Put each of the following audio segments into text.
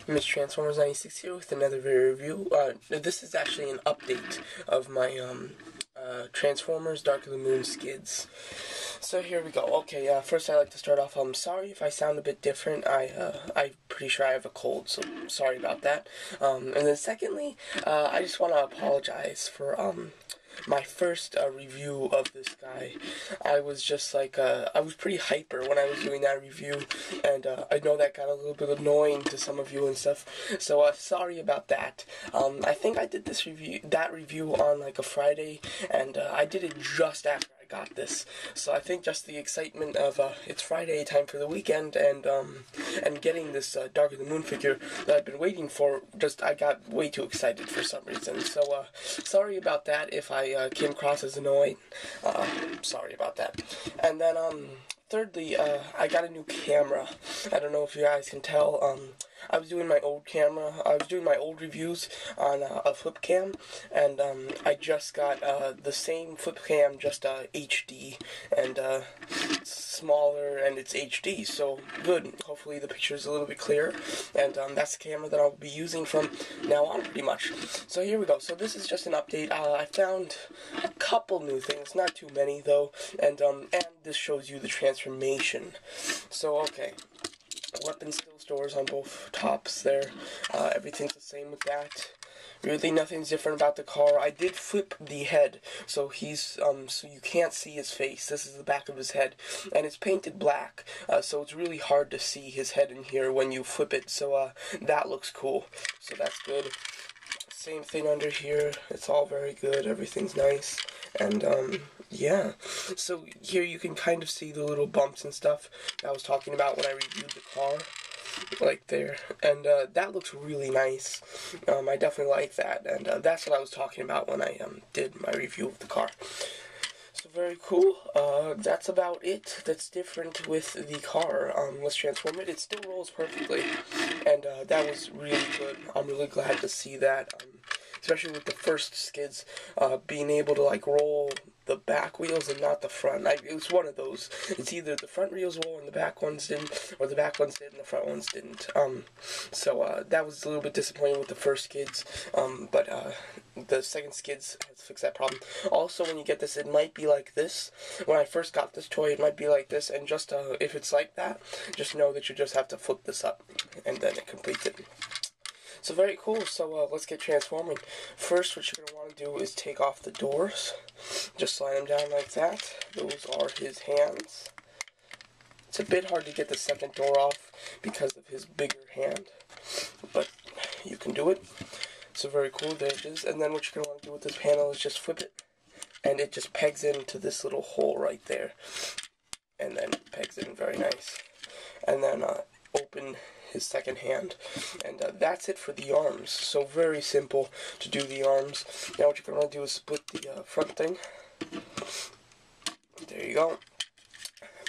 Miss Transformers 96 here with another video review. This is actually an update of my Transformers Dark of the Moon skids. So here we go. Okay, first I'd like to start off. I'm sorry if I sound a bit different. I'm pretty sure I have a cold, so sorry about that. And then secondly, I just want to apologize for my first review of this guy. I was just like, I was pretty hyper when I was doing that review, and I know that got a little bit annoying to some of you and stuff, so sorry about that. I think I did that review on like a Friday, and I did it just after I got this, so I think just the excitement of it's Friday, time for the weekend, and getting this Dark of the Moon figure that I've been waiting for, I got way too excited for some reason, so sorry about that if I came across as annoying. Sorry about that. And then thirdly, I got a new camera. I don't know if you guys can tell. I was doing my old camera. I was doing my old reviews on a flip cam, and I just got the same flip cam, just HD, and it's smaller, and it's HD, so good. Hopefully the picture is a little bit clearer, and that's the camera that I'll be using from now on, pretty much. So here we go. So this is just an update. I found a couple new things, not too many though, and this shows you the transformation. So okay. Weapon still stores on both tops there. Everything's the same with that. Really nothing's different about the car. I did flip the head, so he's so you can't see his face. This is the back of his head, and it's painted black, so it's really hard to see his head in here when you flip it, so that looks cool. So that's good. Same thing under here. It's all very good. Everything's nice. And yeah, so here you can kind of see the little bumps and stuff that I was talking about when I reviewed the car, like there, and that looks really nice. I definitely like that, and that's what I was talking about when I did my review of the car. So very cool. That's about it that's different with the car. Let's transform it. It still rolls perfectly, and that was really good. I'm really glad to see that. Especially with the first skids, being able to like roll the back wheels and not the front. It was one of those. It's either the front wheels roll and the back ones didn't, or the back ones did and the front ones didn't. So that was a little bit disappointing with the first skids, but the second skids has fixed that problem. Also, when you get this, it might be like this. When I first got this toy, it might be like this, and just if it's like that, just know that you just have to flip this up, and then it completes it. So very cool, so let's get transforming. First, what you're going to want to do is take off the doors. Just slide them down like that. Those are his hands. It's a bit hard to get the second door off because of his bigger hand, but you can do it. So very cool, there it is. And then what you're going to want to do with this panel is just flip it, and it just pegs into this little hole right there. And then pegs in, very nice. And then open his second hand, and that's it for the arms. So very simple to do the arms. Now what you're going to do is split the front thing. There you go.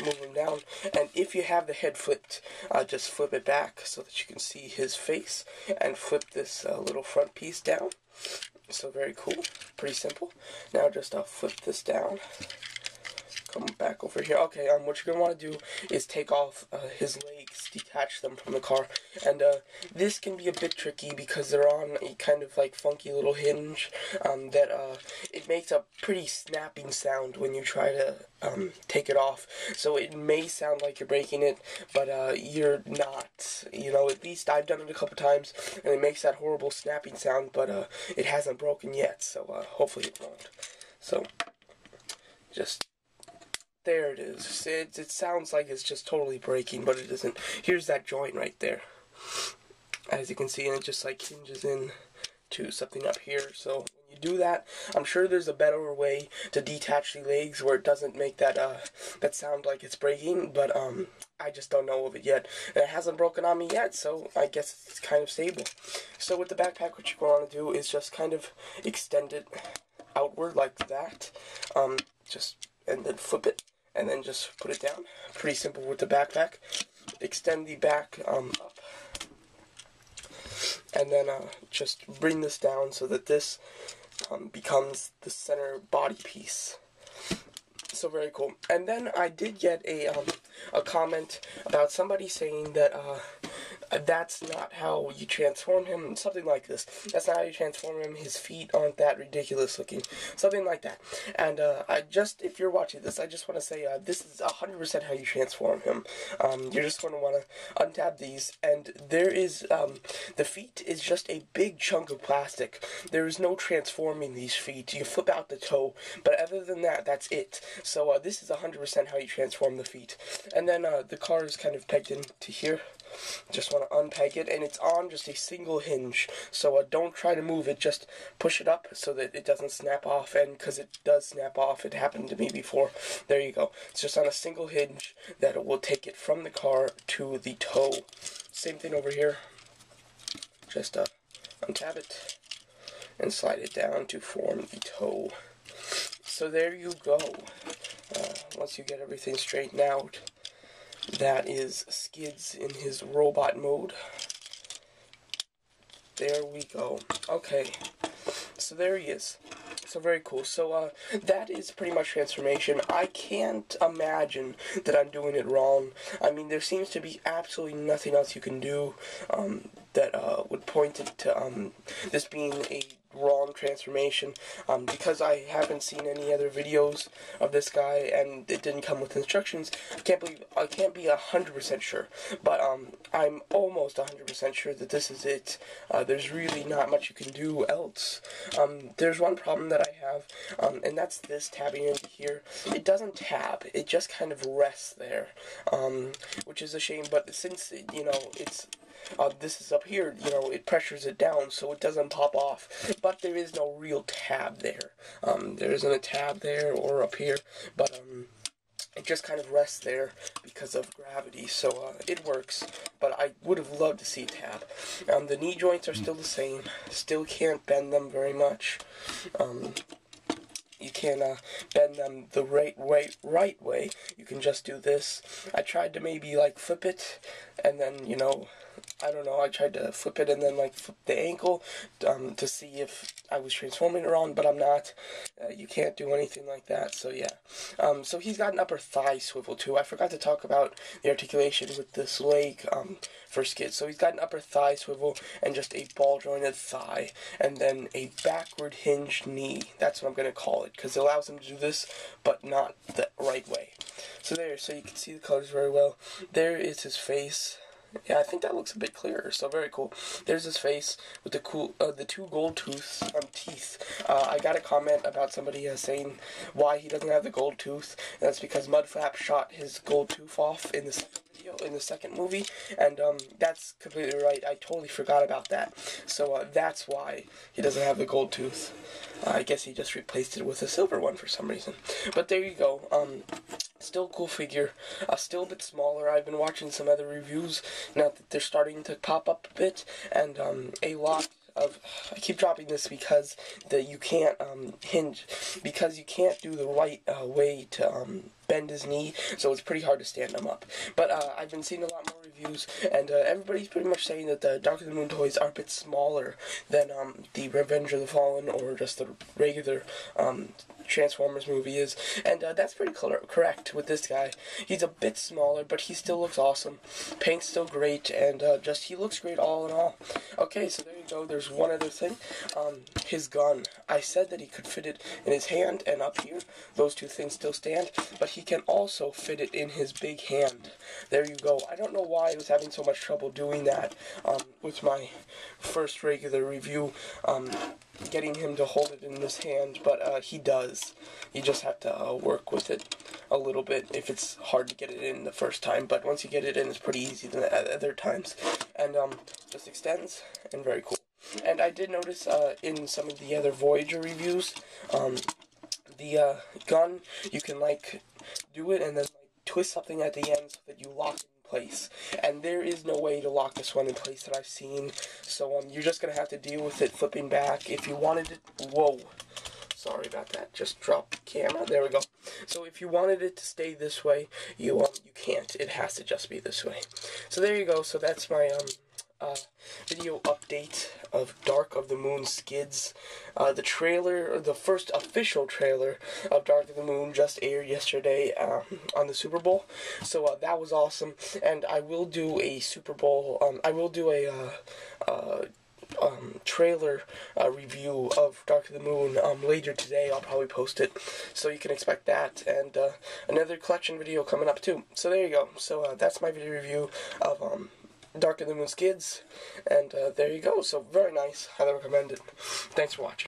Move him down, and if you have the head flipped, just flip it back so that you can see his face, and flip this little front piece down. So very cool, pretty simple. Now just flip this down. Come back over here. Okay, what you're going to want to do is take off his legs, detach them from the car, and this can be a bit tricky because they're on a kind of like funky little hinge that it makes a pretty snapping sound when you try to take it off. So it may sound like you're breaking it, but you're not. You know, at least I've done it a couple times, and it makes that horrible snapping sound, but it hasn't broken yet, so hopefully it won't. So just there it is. It sounds like it's just totally breaking, but it isn't. Here's that joint right there, as you can see, and it just like hinges in to something up here. So when you do that, I'm sure there's a better way to detach the legs where it doesn't make that that sound like it's breaking, but I just don't know of it yet, and it hasn't broken on me yet, so I guess it's kind of stable. So with the backpack, what you're going to do is just kind of extend it outward like that, and then flip it, and then just put it down. Pretty simple with the backpack. Extend the back up, and then just bring this down so that this becomes the center body piece. So very cool. And then I did get a comment about somebody saying that that's not how you transform him. Something like this. That's not how you transform him. His feet aren't that ridiculous looking. Something like that. And if you're watching this, I just want to say this is 100% how you transform him. You're just going to want to untab these, and there is the feet is just a big chunk of plastic. There is no transforming these feet. You flip out the toe, but other than that, that's it. So this is 100% how you transform the feet. And then the car is kind of pegged into here. Just want to unpeg it, and it's on just a single hinge, so don't try to move it, just push it up so that it doesn't snap off, and because it does snap off, it happened to me before. There you go. It's just on a single hinge that will take it from the car to the toe. Same thing over here. Just untab it and slide it down to form the toe. So there you go. Once you get everything straightened out, that is Skids in his robot mode. There we go. Okay, so there he is. So very cool. So that is pretty much transformation. I can't imagine that I'm doing it wrong. I mean, there seems to be absolutely nothing else you can do that would point it to this being a wrong transformation, because I haven't seen any other videos of this guy and it didn't come with instructions. I can't be 100% sure, but I'm almost 100% sure that this is it. There's really not much you can do else. There's one problem that I have, and that's this tabbing into here. It doesn't tab, it just kind of rests there, which is a shame, but since it's this is up here, it pressures it down so it doesn't pop off. But there is no real tab there. There isn't a tab there or up here, but it just kind of rests there because of gravity. So it works, but I would have loved to see a tab. The knee joints are still the same. Still can't bend them very much. You can't bend them the right way. You can just do this. I tried to maybe flip it, and then I don't know, I tried to flip it and then flip the ankle to see if I was transforming it wrong, but I'm not. You can't do anything like that, so yeah. So he's got an upper thigh swivel too. I forgot to talk about the articulation with this leg for Skids. So he's got an upper thigh swivel and just a ball jointed thigh, and then a backward hinged knee. That's what I'm going to call it, because it allows him to do this, but not the right way. So you can see the colors very well. There is his face. Yeah, I think that looks a bit clearer, so very cool. There's his face with the two gold teeth. I got a comment about somebody saying why he doesn't have the gold tooth, and that's because Mudflap shot his gold tooth off in the second movie, and that's completely right. I totally forgot about that. So that's why he doesn't have the gold tooth. I guess he just replaced it with a silver one for some reason. But there you go. Still a cool figure. Still a bit smaller. I've been watching some other reviews now that they're starting to pop up a bit, and a lot of, I keep dropping this because you can't hinge, because you can't do the right way to bend his knee, so it's pretty hard to stand him up. But I've been seeing a lot more reviews, and everybody's pretty much saying that the Dark of the Moon toys are a bit smaller than the Revenge of the Fallen or just the regular Transformers movie is, and that's pretty correct with this guy. He's a bit smaller, but he still looks awesome. Paint's still great, and he looks great all in all. Okay, so there you go. There's one other thing. His gun. I said that he could fit it in his hand and up here. Those two things still stand, but he can also fit it in his big hand. There you go. I don't know why I was having so much trouble doing that with my first regular review, getting him to hold it in his hand, but he does. You just have to work with it a little bit if it's hard to get it in the first time, but once you get it in, it's pretty easy than other times. And just extends, and very cool. And I did notice in some of the other Voyager reviews, the gun, you can do it and then twist something at the end so that you lock it in place. And there is no way to lock this one in place that I've seen, so you're just gonna have to deal with it flipping back. If you wanted it, whoa, sorry about that, just dropped the camera, there we go. So if you wanted it to stay this way, you can't, it has to just be this way. So there you go. So that's my video update of Dark of the Moon Skids. The trailer, the first official trailer of Dark of the Moon just aired yesterday on the Super Bowl. So that was awesome, and I will do a Super Bowl, I will do a trailer review of Dark of the Moon later today. I'll probably post it, so you can expect that, and another collection video coming up too. So there you go. So that's my video review of Dark of the Moon Skids, and there you go. So very nice. Highly recommend it. Thanks for watching.